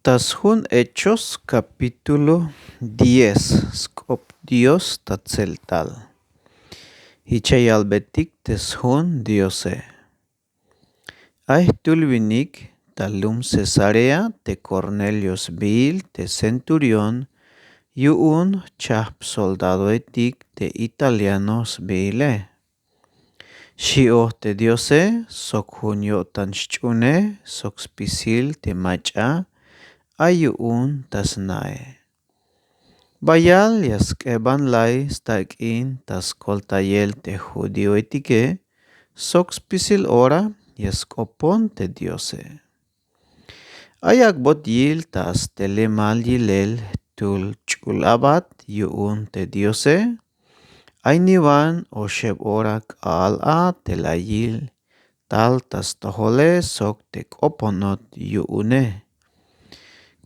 Das Hun Hechos capítulo 10 skop Dios tatzeltal. Hichay albetik tes Hun Diose. Tulvinik talum Cesarea te Cornelius bil te centurión yuun chap soldado etik te italianos bile. Shio te Diose sok hunyo tan shchune sok spisil te macha ayuun tasnae. Bayal yaskeban lai stakin tas koltayel te judío etike, sox pisil ora yaskopon te Diose. Ayak bot yil tas telemal yilel tul chulabat yuun te Diose, aynivan osheb ora kal a telayil tal tas tohole sok te koponot yuune.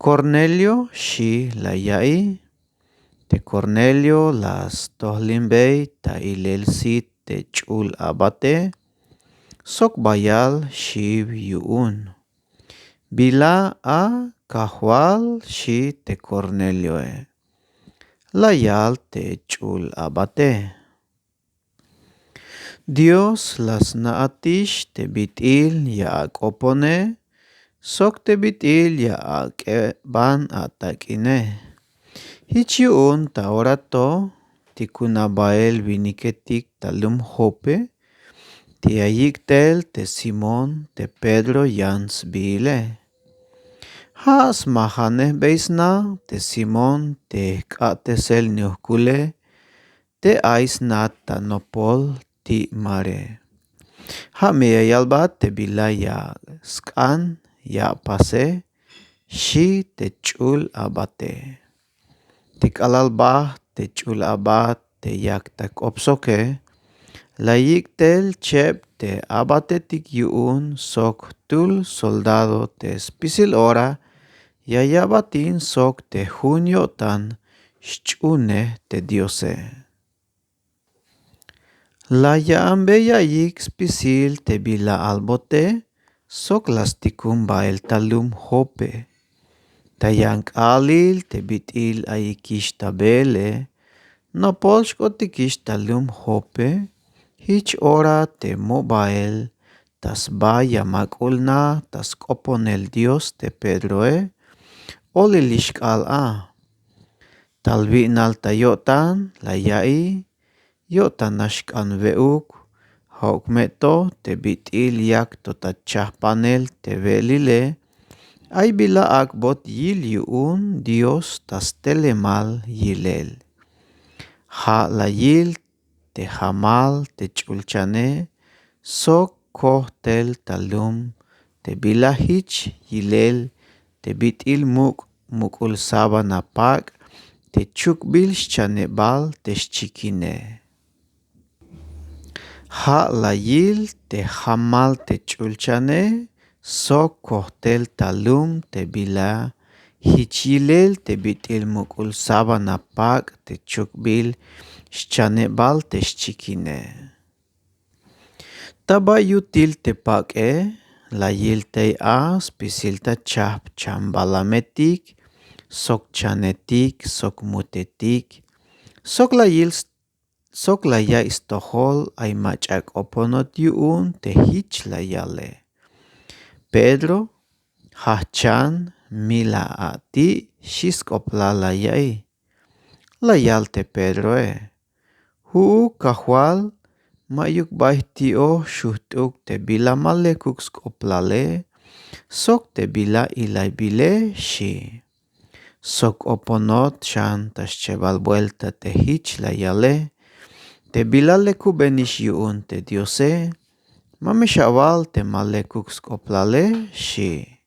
Cornelio shi layai, te Cornelio las tohlimbei ta ilelsit te chul abate, sok bayal shi yuun. Bila a kahwal shi te Cornelioe, layal te chul abate. Dios las naatish te bitil ya kopone, sok te bitil ya ban atakine. Hichiun ta orato tikunabael viniketik talum hope, te ayiktel te Simón te Pedro yans bile. Has mahane beisna te Simón te katesel nyuhkule, te ais nat ta nopol ti mare. Ha mea yalbat te bila ya skan ya pase, shi te chul abate. Tik alalbah te chul abat te yak tak opsoke, layik tel chep te abate tik yuun sok tul soldado te spisil ora, yayabatin sok te junio tan shchune te Diose. La yaambe yayik spisil te bila albote, sok lastikum bael talum hope. Tayank alil te bitil ayikish tabele, no polshko tikish talum hope, hich ora te mobile, tas baya makulna tas koponel Dios te Pedroe, olilishk al a. Talvinal tayotan layai, yotan nashkan veuk, haukmeto te bitil yak totachah panel te velile, ay bila akbot yil yuun Dios tas telemal yilel. Ha la yil te hamal te chulchane, sok koh tel talum, te bila hich yilel, te bitil mukul saba napak, te chukbil bal te shchikine. Ha la yil te hamal te chulchane, sok kohtel talum te bila, hichilel te bitil mukul saba napak te chukbil bal te shchikine. Taba yutil te pake, la yil te a spisil ta chap chambalametik, sok chanetik, sok mutetik, sok la ya istohol ay machak oponot yuun te hich la yale. Pedro, hachan mila ati shiskopla layai. Layal te Pedroe. Kahwal mayuk bahtio shuhtuk te bila malekuk skoplale, sok te bila ilay bile shi. Sok oponot shan taschebal vuelta te hich layale, te bila leku benish yuun te Diose, mamishawal te malekuk skoplale shi.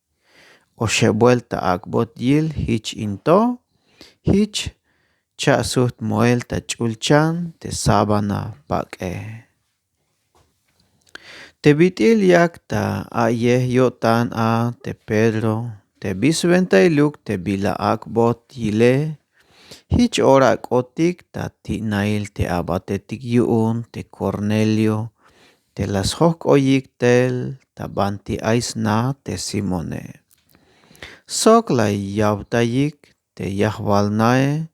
Oshe vuelta akbot yil hich into, hich cha suht moel ta chulchan te sabana pake. Te bitil yak ta ayeh yotan a te Pedro, te bisventa iluk te bila akbot yile, hich ora kotik ta tinail te abatetik yuun te Cornelio, te las hok oyik tel ta banti aisna te Simone. Sok la yautayik te yahwalnae,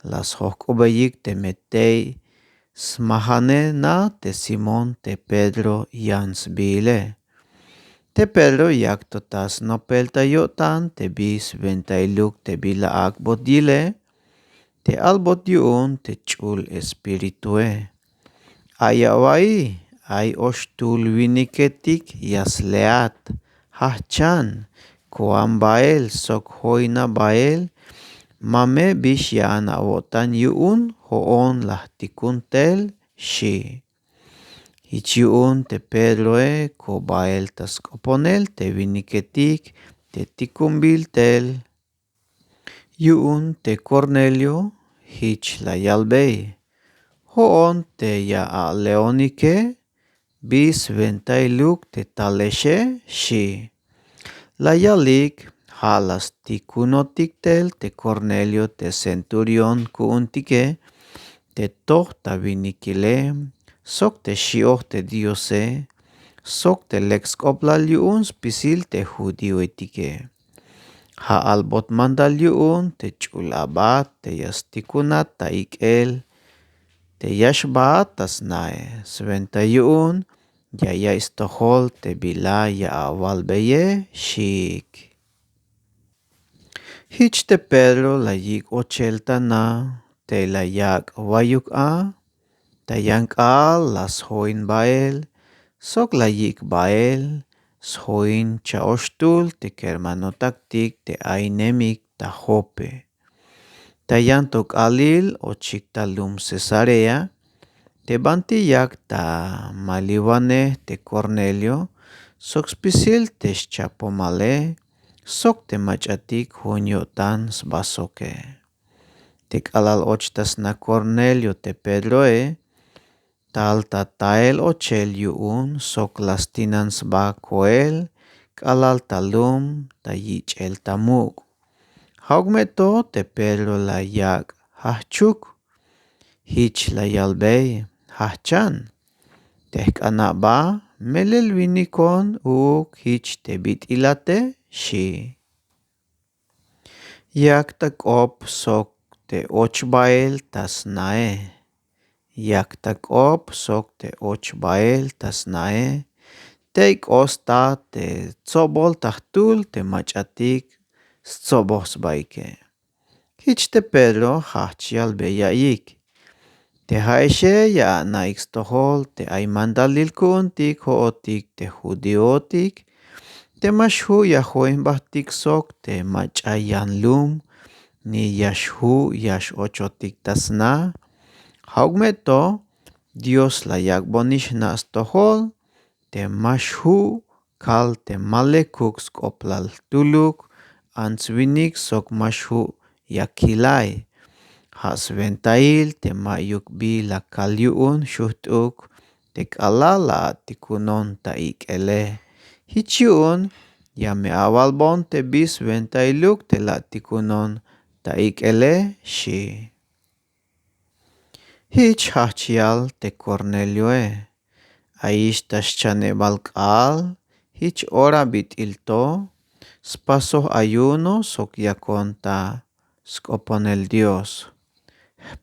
las hokubeyik te metei, smahane na te Simon te Pedro yansbile. Te Pedro yak totas nopel tayotan te bis ventailuk te bila akbodile, te albot yun te chul espiritue. Ayawai, ay oshtul winiketik yasleat, hahchan, koam bael sok hoina bael, mame bish yan awotan yun hoon lah tikuntel shi. Hichiun te Pedroe ko bael tas koponel te winiketik te tikumbil tel. Yun te Cornelio hich la yalbei. Hoon te ya a leonike bis ventailuk te taleshe shi. La yalik halas tikunotik tel te Cornelio te centurion kuuntike te toh ta vinikile sok te shioh te diose sok te lex koplal yun spisil te judio etike. Ha albot mandal yun te chulabat te yastikunat ta ikel te yashbat tasnae sventa yun ya istohol te bila ya awal beye shik. Hich te Pedro la yik ochelta na te la yak wayuk a ta yank al las hoin bael sok la yik bael shoin chaostul te kermanotaktik te ainemik ta Jope. Ta yantok alil o chiktalum Cesarea te bantiyak ta maliwane te Cornelio sok spisil te chapomale sok te machatik hunyotan sbasoke. Tek alal ochtas na Cornelio te Pedroe tal tatael ochel yun sok lastinan sba koel kalal talum ta yichel tamuk. Haugmeto te Pedro la yak hachuk hich la yalbei hachan. Tek anak ba melel winikon uk hich te bit ilate shi. Yak tak op sok te ochbael tas nae. Yak tak op sok te ochbael tas nae. Teik osta te tsobol tahtul te machatik stsobos baike. Hich te Pedro hachchial beyayik. Te haeshe ya na ixtohol te aimandalil kuntik hootik te judiotik. Te mashu ya hoen bahtik sok te machayan lum ni yashu yash ochotik tasna. Haugmeto Dios la yakbonish na stohol te mashu kal te malekuk skoplal tuluk answinik sok mashu yakilai. Hasventail te mayuk bi la kalyuun shuhtuk te kalala tikunon ta ikele. Hichiun ya me awalbon te bis ventailuk te la tikunon ta ikele shi. Hich hachial te Cornelioe. Aish taschane balkal hich ora bit ilto spaso ayuno sok yakonta skoponel Dios.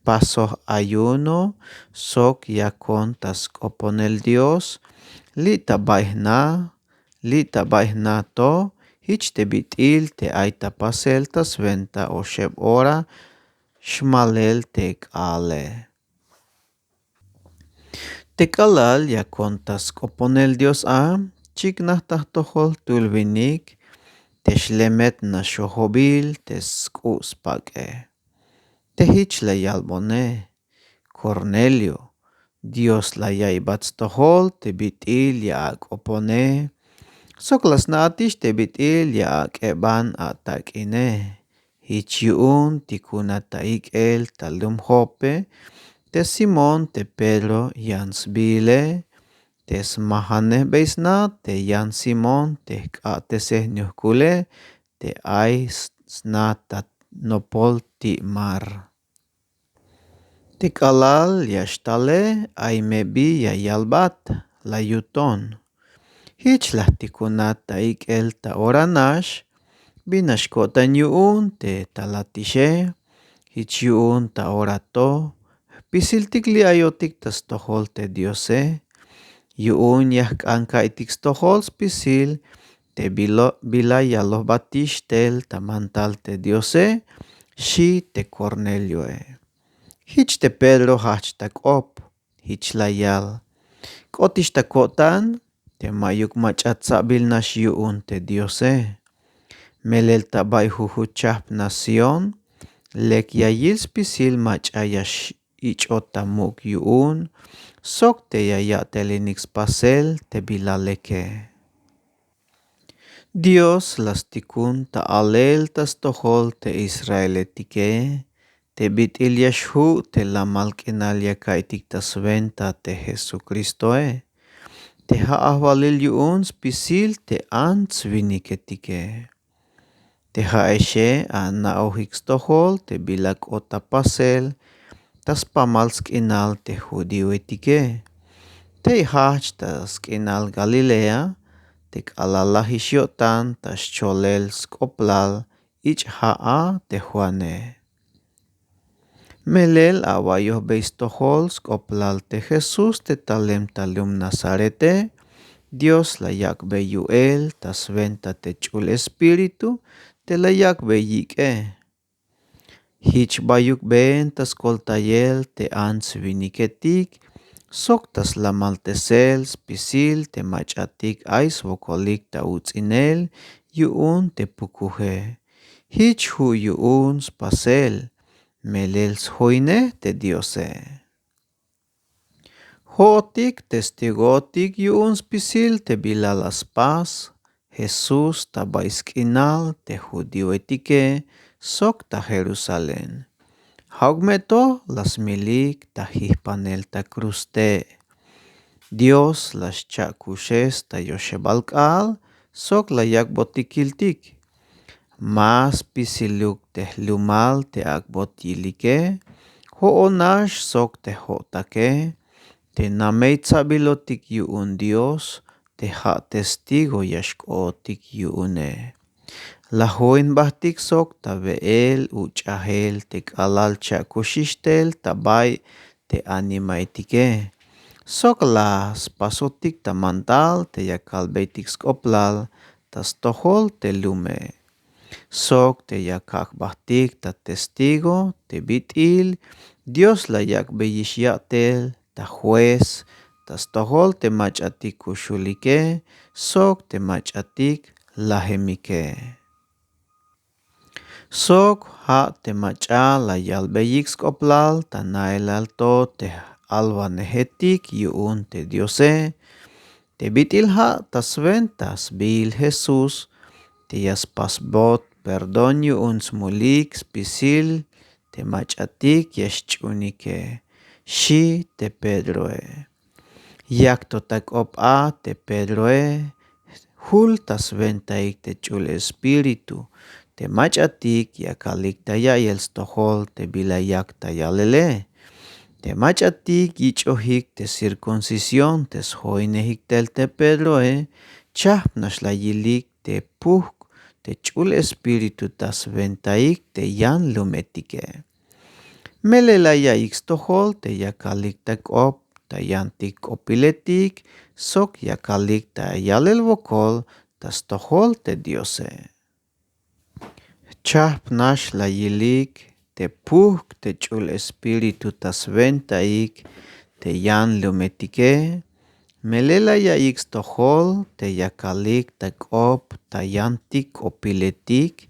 Paso ayuno sok yakonta skoponel Dios lita baihna to hich te bitil te aita pasel tas venta o sheb ora shmalel te kale. Te kalal yakonta skoponel Dios a chiknah tahtohol tulvinik te shlemet na shohobil te skuspake. Te hich la yalbone Cornelio. Dios la yaibatstohol te bitil ya akopone. Soklas na atish te bitil ya akeban atakine. Hich yun tikuna taikel talum Jope. Te Simon te Pedro yansbile. Te smahane beisna te yan Simon te kateseh nyuhkule. Te ay snata nopol ti mar. Te kalal yashtale ay mebi ya yalbat la yuton. Hich la tikunat ta ikel ta oranash binashkotan yu'un te talatishe, hich yu'un ta orato, pisiltik liayotik tas tohol te Diose, yu'un yajk'anka'tik stojol pisil te bilay yalojb'atix tel tamantal te Diose, xi te Cornelioe. Hich te Pedro jach tak'op, hich layal. K'otix tako'tan, te mayuk mach'atsa'bil nax yu'un te Diose. Melel tabay jujuchajp nación, lek yayils pisil mach'ayax ich'ot tamuk yu'un, sok te yaya telinix pasel te bilaleke. Dios lastikun ta'alel tas tojol te Israeletike, te bit'il yaxju te lamalk'enal yaka'tik tasventa te Jesucristoe. Te ja'ajvalil yu'un pisil te antz winiketike. Te ja'exe a na'ojik stojol te bilak'ot tapasel, tas pamalsk'inal te judíoetike. Te ijach tas k'inal Galilea, te k'alalaj ixyo'tan tas cholel sk'oplal ich ja'a te Juane. Melel awayojb'ey stojol sk'oplal te Jesus te talem talum Nazarete, Dios layakb'ey yu'el tas venta te ch'ul espíritu te layakb'ey yik'e. Hich bayukb'en tas koltayel te antz winiketik, sok tas lamaltesel pisil te mach'atik ay swokolik ta utz'inel yu'un te pukuje. Hich ju yu'un pasel, melel sjoynej te Diose. Jo'otik testigotik yu'un pisil te bilal aspas, Jesus tabay sk'inal te judíoetike, sok ta Jerusalén. Jawkmeto las milik ta jijpanel ta cruz te. Dios las cha'kuxes ta yoxebalk'al, sok layakb'otikiltik. Mas pisiluk tejlumal te akb'ot yilike, jo'onax sok te jo'take, te namey tza'bilotik yu'un Dios, te ja' testigo yaxk'o'otik yu'une. Lajoyn b'ajtik sok ta ve'el uch'ajel te k'alal cha'kuxixtel tabay te animaytike. Sok las pasotik tamantal te yakalb'eytik sk'oplal, tas tojol te lume. Sok te yakajb'ajtik ta testigo te bit'il, Dios layakb'ey ixya'tel ta juez, tas tojol te mach'atik kuxulike, sok te mach'atik lajemike. Sok ja' te mach'al layalb'eyik sk'oplal ta na'el alto te alwanejetik yu'un te Diose, te bit'il ja' tasven tas b'il Jesus, te yaspasb'ot perdón yu'un smulik pisil te mach'atik yaxch'unike, xi te Pedroe. Yak totak'op'a te Pedroe, jul tasventa'ik te ch'ul espíritu, te mach'atik yakalik taya'yel stojol te bilayak tayalele. Te mach'atik yich'ojik te circuncisión te sjoynejik tel te Pedroe, chajp naxlayilik te pujk te ch'ul espíritu tasventa'ik te yan lumetike. Melel aya'ik stojol te yakalik tak'op ta yantik k'opiletik, sok yakalik ta yalel wokol tas tojol te Diose. Chajp nax layilik te pujk te ch'ul espíritu tasventa'ik te yan lumetike, melel aya'ik stojol te yakalik tak'op ta yantik k'opiletik,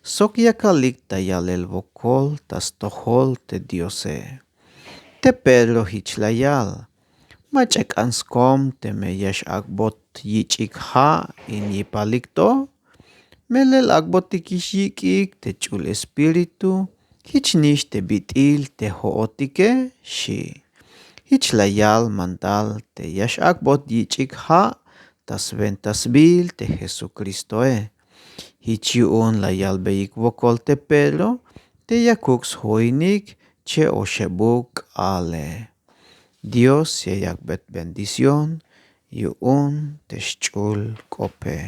sok yakalik ta yalel wokol tas tojol te Diose. Te Pedro hich layal, mach'ek'anskom te meyax akb'ot yich'ik ja' inyipalikto, melel akb'otik ixyik'ik te ch'ul espíritu, hich nix te bit'il te jo'otike, xi. Hich layal mantal te yax akb'ot yich'ik ja' tasven tasb'il te Jesucristoe. Hich yu'un layalb'eyik wokol te Pedro, te yakuk sjoynik che oxeb'uk k'ale. Dios yayakb'et bendición yu'un texch'ul k'ope.